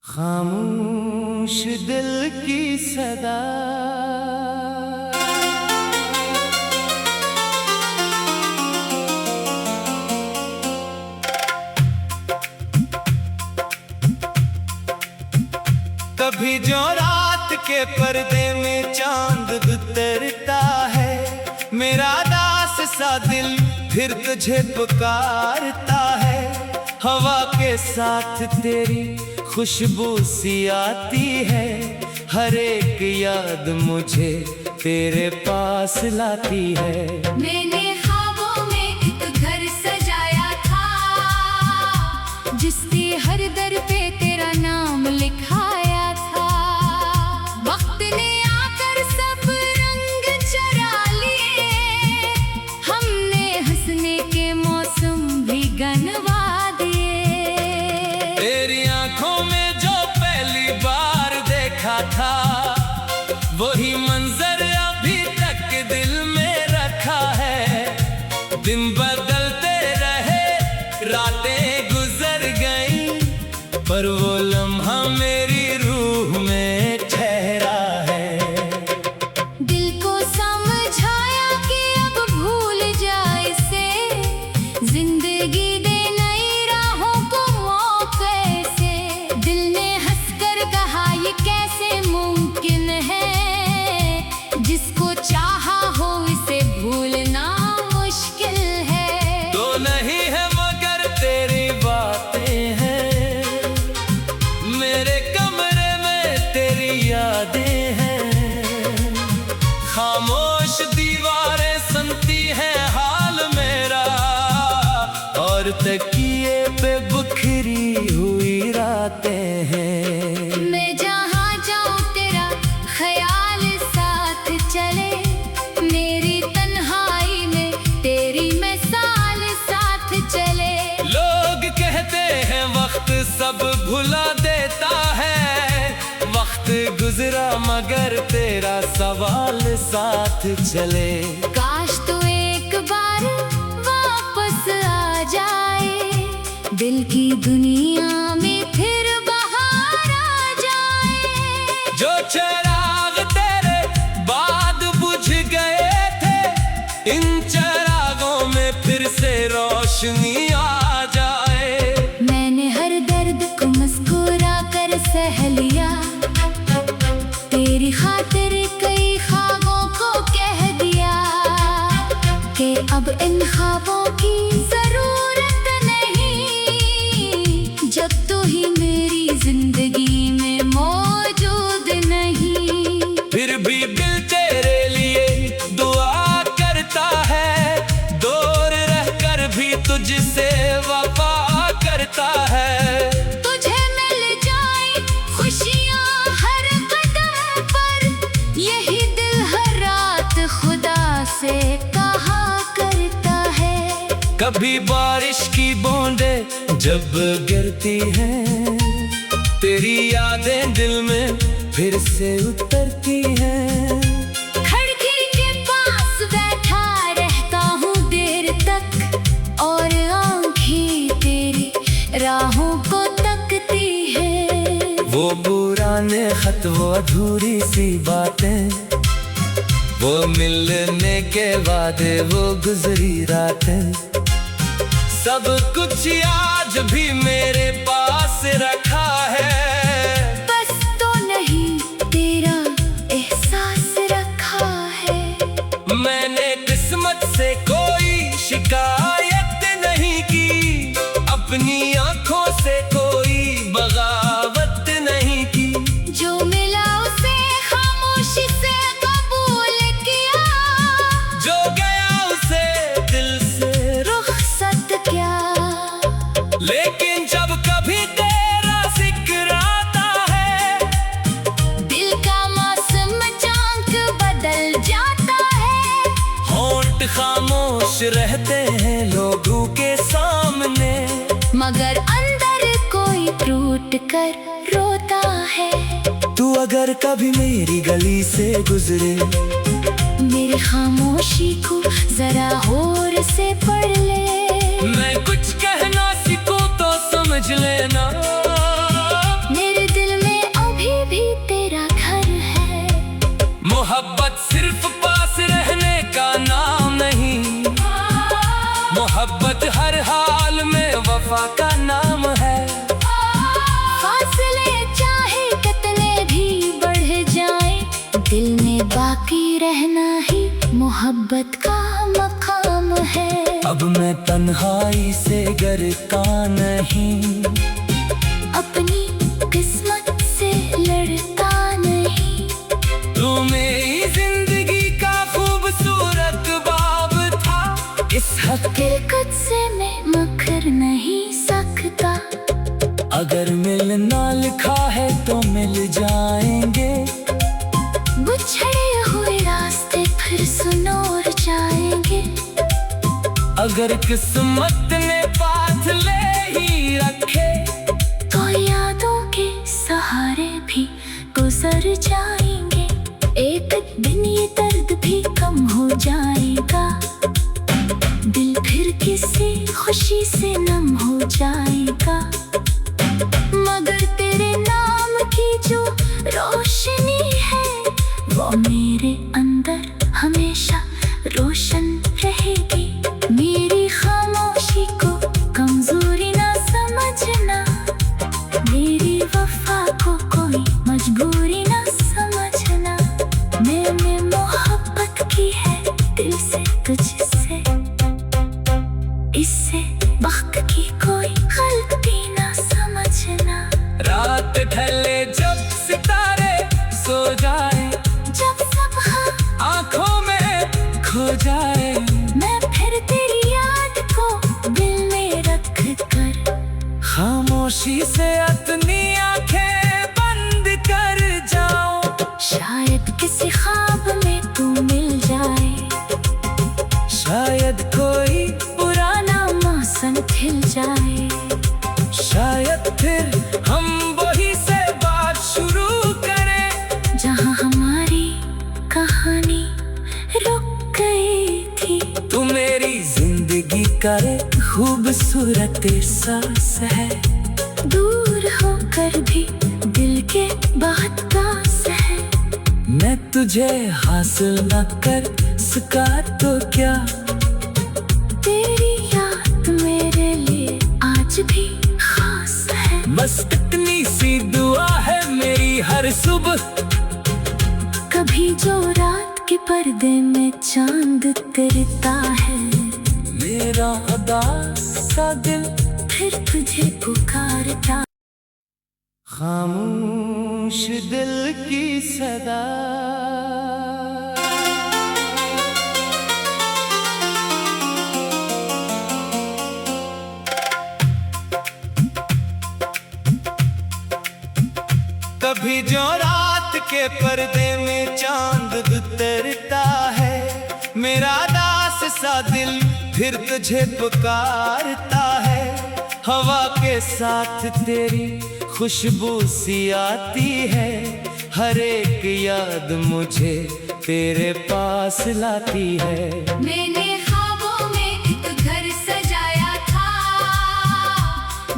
खामोश दिल की सदा कभी जो रात के पर्दे में चांद उतरता है, मेरा दास सा दिल फिर तुझे पुकारता है। हवा के साथ तेरी खुशबू सी आती है, हर एक याद मुझे तेरे पास लाती है। मैंने ख्वाबों में एक घर सजाया था, जिसके हर दर पे तेरा नाम लिखाया था। वक्त ने आकर सब रंग चुरा लिए, हमने हंसने के मौसम भी गनवा दिए। तेरी आंखों में जो पहली बार देखा था, वही मंजर अभी तक दिल में रखा है। दिन बदलते रहे, रातें गुजर गईं, पर वो लम्हा मेरी रूह में ठहरा है। दिल को समझाया कि अब भूल जाए इसे, जिंदगी दे नई राहों को मौके से। दिल ने हंसकर कहा ये कैसे मुमकिन है, जिसको चाहा हो इसे भूलना मुश्किल है। तो नहीं है मगर तेरी बातें हैं, मेरे कमरे में तेरी यादें हैं। खामोश दीवारें सुनती हैं हाल मेरा, और तकिए पे बिखरी हुई रातें हैं। मैं जहाँ जाऊँ तेरा ख्याल साथ चले, मेरी तन्हाई में तेरी मिसाल साथ चले। लोग कहते हैं वक्त सब भुला देता है, वक्त गुजरा मगर तेरा सवाल साथ चले। काश तू एक बार वापस आ जाए, दिल की दुनिया में फिर बाहर आ जाए। जो चिराग तेरे बाद बुझ गए थे, इन चिरागों में फिर से रोशनी आ जाए। मैंने हर दर्द को मुस्कुरा कर सह लिया, तेरी खातिर कई ख्वाबों को कह दिया कि अब इन ख्वाबों की जरूरत नहीं, जब तू ही मेरी जिंदगी में मौजूद नहीं। फिर भी दिल तेरे लिए दुआ करता है, दूर रहकर भी तुझसे वफा करता है। तुझे मिल जाए खुशियाँ हर कदम पर, यही दिल हर रात खुदा से कहा करता है। कभी बारिश की बूंदें जब गिरती हैं, तेरी यादें दिल में फिर से उतरती हैं। खिड़की के पास बैठा रहता हूँ देर तक, और आँखें तेरी राहों को तकती है। वो पुराने खत, वो अधूरी सी बातें, वो मिलने के वादे, वो गुजरी रातें, सब कुछ आज भी मेरे पास रखा है। बस तो नहीं तेरा एहसास रखा है। मैंने किस्मत से कोई शिकायत नहीं की, अपनी आंखों से कोई बगावत नहीं की। जो मिला उसे खामोशी से कबूल किया, जो गया उसे दिल से रुखसत क्या। लेकिन जब कभी तेरा जिक्र आता है, दिल का मौसम चांक बदल जाता है। होंठ खामोश रहते हैं लोगों के सामने, मगर अंदर कोई टूट कर रोता है। तू अगर कभी मेरी गली से गुजरे, मेरी खामोशी को जरा गौर से पढ़ ले। मैं कुछ कहना सीखूं तो समझ लेना, मेरे दिल मोहब्बत का मकाम है। अब मैं तन्हाई से डरता नहीं, अपनी किस्मत से लड़ता नहीं। तू मेरी जिंदगी का खूबसूरत बाब था, इस हकीकत से मैं मुकर नहीं सकता। अगर मिलना लिखा है तो मिल जाएंगे, बिछड़े हुए रास्ते फिर सुनोर जाएंगे। अगर किस्मत ने पाथ ले ही रखे, तो यादों के सहारे भी गुजर जाएंगे। एक दिन ये दर्द भी कम हो जाएगा, दिल फिर किसी खुशी से नम हो जाएगा। मगर तेरे नाम की जो रोशनी है, वो मेरे अंदर हमेशा रोशन रहेगी। मेरी खामोशी को कमजोरी ना समझना, मेरी वफा को कोई मजबूरी ना समझना। मैंने मोहब्बत की है दिल से तुझसे, इससे वक्त की कोई गलती ना समझना। रात ढले जब सितारे सो जाए, जब सब आंखों में खो जाए, मैं फिर तेरी याद को दिल में रख कर खामोशी से अपनी आंखें बंद कर जाऊं। शायद किसी ख्वाब में तू मिल जाए, शायद कोई पुराना मौसम खिल जाए। शायद फिर हम वही से बात शुरू करें, जहाँ हमारी कहानी रुक गई थी। तू मेरी जिंदगी का एक खूबसूरत एहसास है, दूर होकर भी दिल के बहुत पास है। मैं तुझे हासिल न कर सका तो क्या, तेरी याद मेरे लिए आज भी खास है। बस इतनी सी दुआ है मेरी हर सुबह, कभी जो रात के पर्दे में चांद तेरता है, मेरा उदासा दिल फिर तुझे पुकारता। खामोश दिल की सदा, कभी जो रात के पर्दे में चांद उतरता है, मेरा दास सा दिल फिर तुझे पुकारता है। हवा के साथ तेरी खुशबू सी आती है, हर एक याद मुझे तेरे पास लाती है। मैंने ख्वाबों में एक घर सजाया था,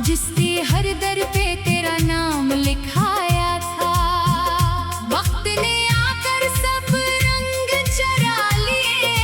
जिसके हर दर पे तेरा नाम लिखाया था। वक्त ने आकर सब रंग चुरा लिए,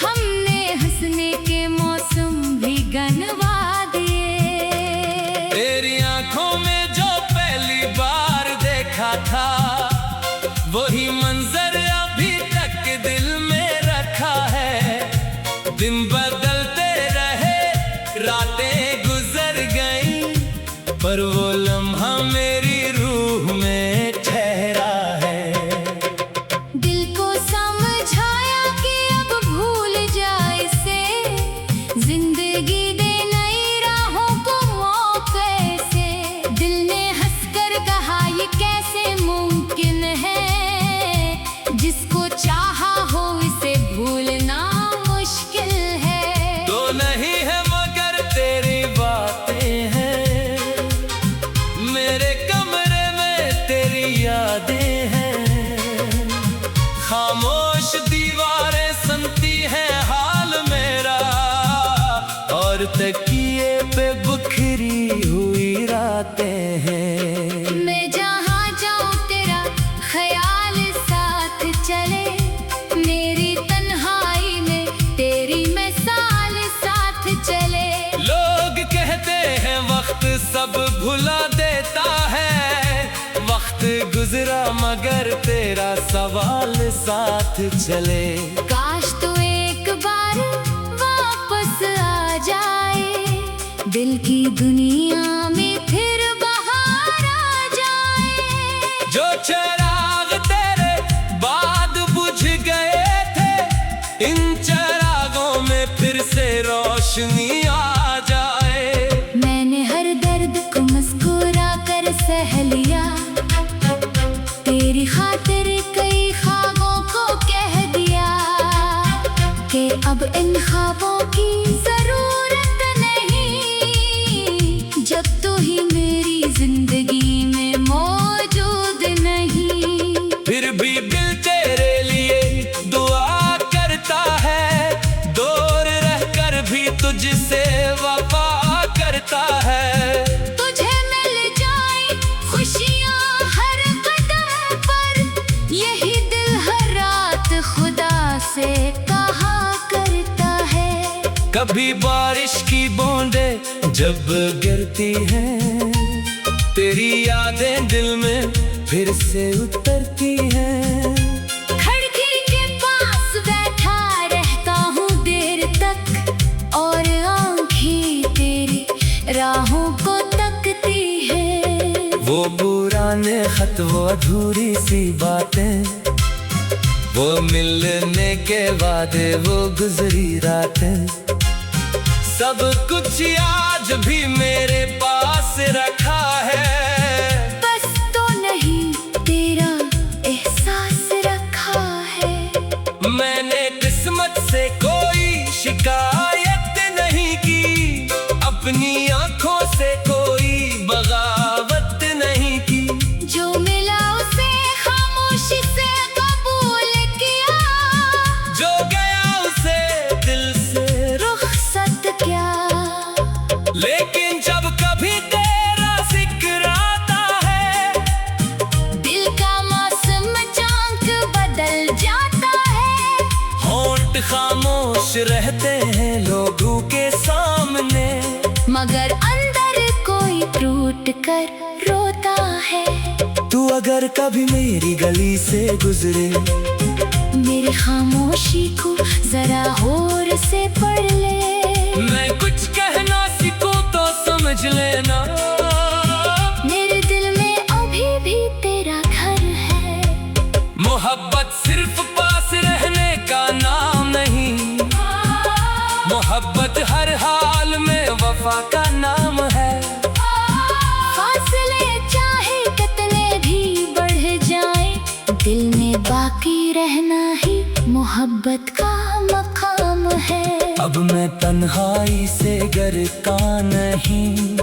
हमने हंसने के मौसम भी गनवा दिए। तेरी आंखों में जो पहली बार देखा था, वही मंजर अभी तक दिल में रखा है। दिन बदलते रहे, रातें गुजर गईं, पर वो लम्हा मेरी रूह में ठहरा है। दिल को समझाया कि अब भूल जाए इसे, जिंदगी दे नई राहों को मौके से। दिल ने हंसकर कहा ये कैसे मुमकिन है, जिसको चाहा हो इसे भूलना मुश्किल है। तो नहीं है मगर तेरी बातें हैं, मेरे कमरे में तेरी यादें हैं। खामोश दीवारें सुनती हैं हाल मेरा, और तकिए पे बिखरी हुई रातें हैं। मैं जहाँ जाऊँ तेरा ख्याल साथ चले, मेरी तन्हाई में तेरी मिसाल साथ चले। लोग कहते हैं वक्त सब भुला देता है, वक्त गुजरा मगर तेरा सवाल साथ चले। दिल की दुनिया में फिर बहार आ जाए। जो चिराग तेरे बाद बुझ गए थे, इन चिरागों में फिर से रोशनी आ जाए। मैंने हर दर्द को मुस्कुरा कर सह लिया, तेरी खातिर कई ख्वाबों को कह दिया कि अब इन ख्वाबों की जरूरत नहीं, जब तू ही मेरी जिंदगी में मौजूद नहीं। फिर भी दिल तेरे लिए दुआ करता है, दूर रहकर भी तुझसे वफा करता है। तुझे मिल जाए खुशियाँ हर कदम पर, यही दिल हर रात खुदा से कहा करता है। कभी बारिश की बूंदें जब गिरती हैं, तेरी यादें दिल में फिर से उतरती हैं। खिड़की के पास बैठा रहता हूँ देर तक, और आँखें तेरी राहों को तकती है। वो पुराने खत, वो अधूरी सी बातें, वो मिलने के वादे, वो गुजरी रातें, सब कुछ आज भी मेरे पास रखा है। बस तो नहीं तेरा एहसास रखा है। मैंने किस्मत से कोई शिकायत नहीं की, अपनी आंखों से कोई बगावत नहीं की। जो मिला उसे खामोशी से कबूल किया, जो गया उसे दिल से रुखसत क्या। लेकिन जब कभी तेरा जिक्र आता है, दिल का मौसम अचानक बदल जाता है। होंठ खामोश रहते हैं लोगों के सामने, मगर अंदर कोई टूट कर रोता है। तू अगर कभी मेरी गली से गुजरे, मेरी खामोशी को जरा गौर से पढ़ ले। मैं कुछ कहना सीखूं तो समझ लेना, मेरे दिल में अभी भी तेरा घर है। मोहब्बत सिर्फ पास रहने का नाम नहीं, मोहब्बत हर हाल में वफा का नाम है। फासले चाहे कितने भी बढ़ जाए, दिल में बाकी रहना ही मोहब्बत का मकाम है। अब मैं तन्हाई से डरता नहीं,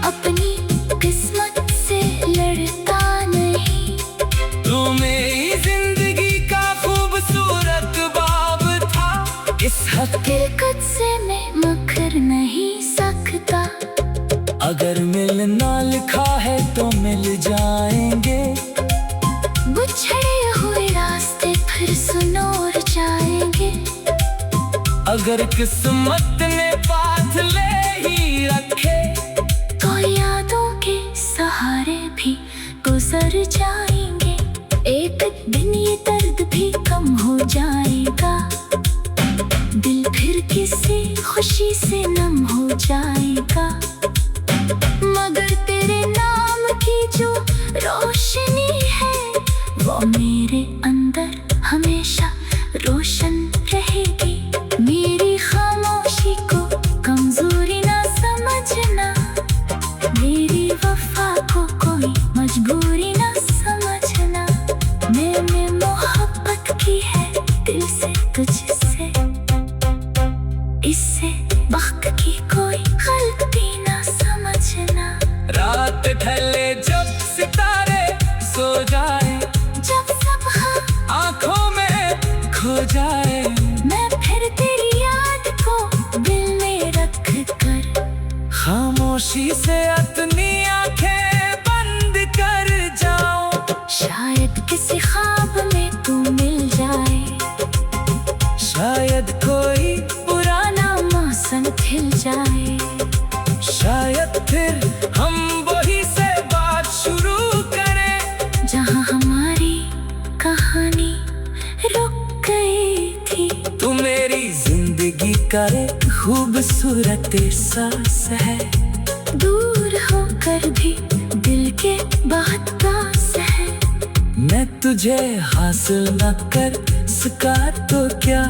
अपनी किस्मत से लड़ता नहीं। तू मेरी जिंदगी का खूबसूरत बाब था, इस हकीकत से मैं मुकर नहीं सकता। अगर मिलना लिखा है तो मिल जाएंगे, बिछड़े हुए रास्ते फिर सुनौर जाएंगे। अगर किस्मत ने पाथ ले ही रखे, तो यादों के सहारे भी गुजर जाएंगे। एक दिन ये दर्द भी कम हो जाएगा, दिल फिर किसी खुशी से नम हो जाएगा। मगर तेरे नाम की जो रोशनी है, वो मेरे अंदर हमेशा रोशन रहेगी। मेरी खामोशी को कमजोरी ना समझना, मेरी वफा को कोई मजबूरी ना समझना। मैंने मोहब्बत की है दिल से तुझसे, इससे वक्त की कोई गलती ना समझना। रात ढले जब सितारे सो जाए, जब सब आंखों में खो जाए, मैं फिर तेरी याद को दिल में रख कर खामोशी से अपनी आंखें बंद कर जाऊं। शायद किसी ख्वाब में तू मिल जाए, शायद कोई पुराना मौसम खिल जाए। शायद फिर हम वही से बात शुरू करें, जहाँ हमारी कहानी रुक गई थी। तू मेरी जिंदगी का एक खूबसूरत एहसास है। दूर होकर भी दिल के बहुत पास है। मैं तुझे हासिल न कर सका तो क्या,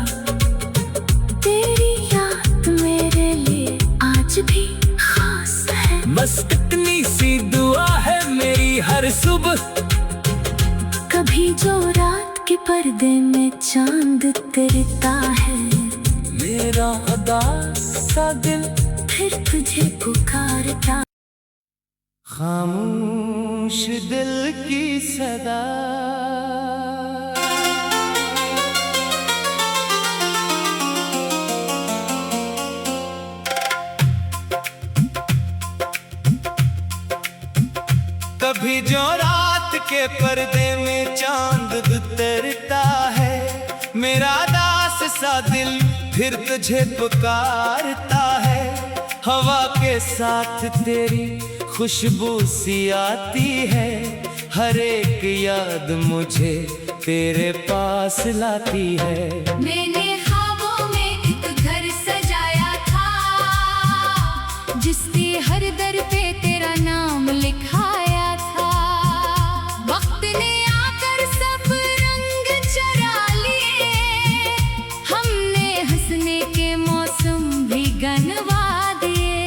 तेरी याद मेरे लिए आज भी खास है। बस इतनी सी दुआ है मेरी हर सुबह, कभी जो रात के पर्दे में चांद उतरता है, मेरा उदास सा दिल फिर तुझे पुकारता। खामोश दिल की सदा, कभी जो रात के पर्दे में चांद उतरता है, मेरा दास सा दिल फिर तुझे पुकारता है। हवा के साथ तेरी खुशबू सी आती है, हर एक याद मुझे तेरे पास लाती है। मैंने ख्वाबों में एक घर सजाया था, जिसके हर दर पे तेरा नाम लिखाया था। वक्त ने आकर सब रंग चुरा लिए, हमने हंसने के मौसम भी गनवा दिए।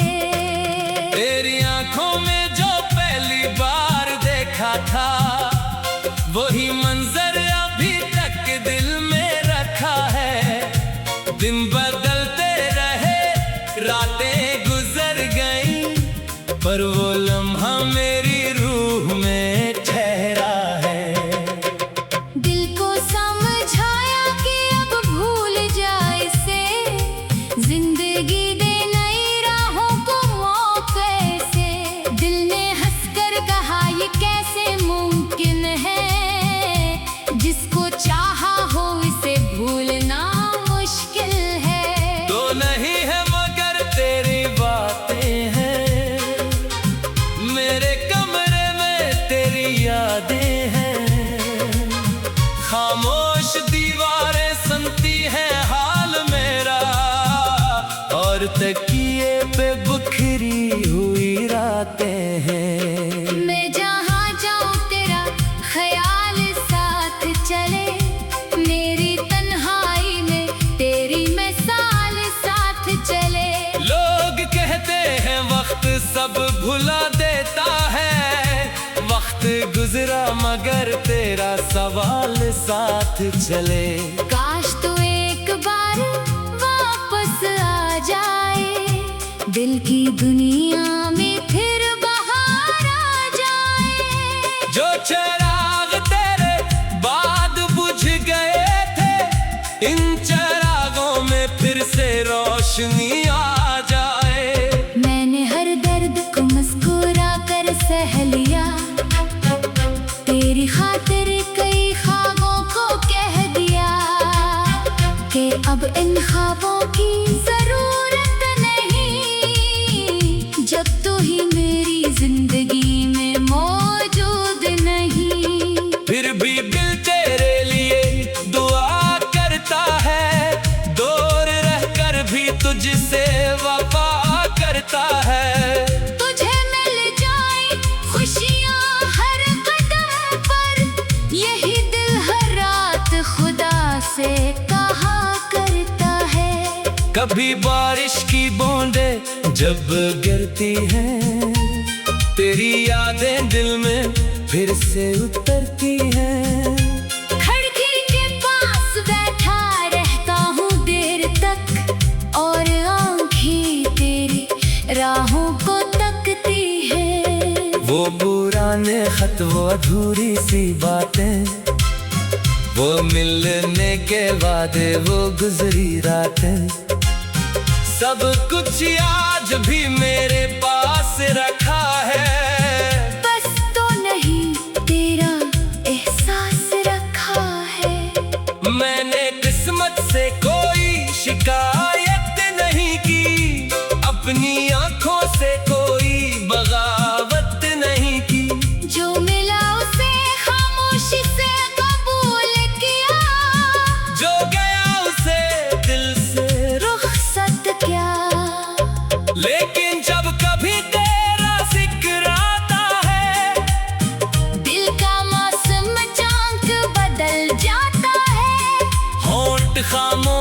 तेरी आंखों में जो पहली बार देखा था, वही मंजर अभी तक दिल में रखा है। दिन बदलते रहे, रातें गुजर गईं, पर वो लम्हा मेरी रूह में ठहरा है। दिल को समझाया कि अब भूल जाए इसे, जिंदगी दे नई राहों को मौके से। दिल ने हंसकर कहा ये कैसे मुमकिन है, जिसको चाहा हो इसे भूलना मुश्किल है। तो नहीं है मगर तेरी बातें हैं, मेरे कमरे में तेरी यादें हैं। खामोश दीवारें सुनती हैं हाल मेरा, और तकिए पे बिखरी हुई रातें हैं। मैं जहाँ जाऊँ तेरा ख्याल साथ चले, मेरी तन्हाई में तेरी मिसाल साथ चले। लोग कहते हैं वक्त सब भुला देता है, वक्त गुजरा मगर तेरा सवाल साथ चले। काश तू एक बार वापस आ जाए, दिल की दुनिया में फिर बाहर आ जाए। जो चिराग तेरे बाद बुझ गए थे, इन चिरागों में फिर से रोशनी आ जाए। मैंने हर दर्द को मुस्कुरा कर सह लिया, तेरी खातिर कई ख्वाबों को कह दिया कि अब इन ख्वाबों की जरूरत नहीं, जब तू ही मेरी जिंदगी में मौजूद नहीं। फिर भी दिल तेरे लिए दुआ करता है, दूर रहकर भी तुझसे वफा करता है। तुझे मिल जाए खुशियाँ हर कदम पर, यही दिल हर रात खुदा से कहा करता है। कभी बारिश की बूंदें जब गिरती हैं, तेरी यादें दिल में फिर से उतरती हैं। खिड़की के पास बैठा रहता हूँ देर तक, और आँखें तेरी राहों को तकती है। वो पुराने खत, वो अधूरी सी बातें, वो मिलने के वादे, वो गुजरी रातें, सब कुछ आज भी मेरे पास रखा है। बस तो नहीं तेरा एहसास रखा है। मैंने किस्मत से कोई शिकायत नहीं की, अपनी आंखों से कोई बगावत नहीं की। जो मिला उसे खामोशी से कबूल किया, जो गया उसे दिल से रुखसत क्या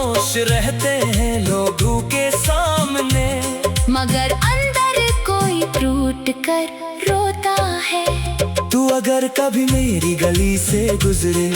खामोश रहते हैं लोगों के सामने, मगर अंदर कोई टूट कर रोता है। तू अगर कभी मेरी गली से गुजरे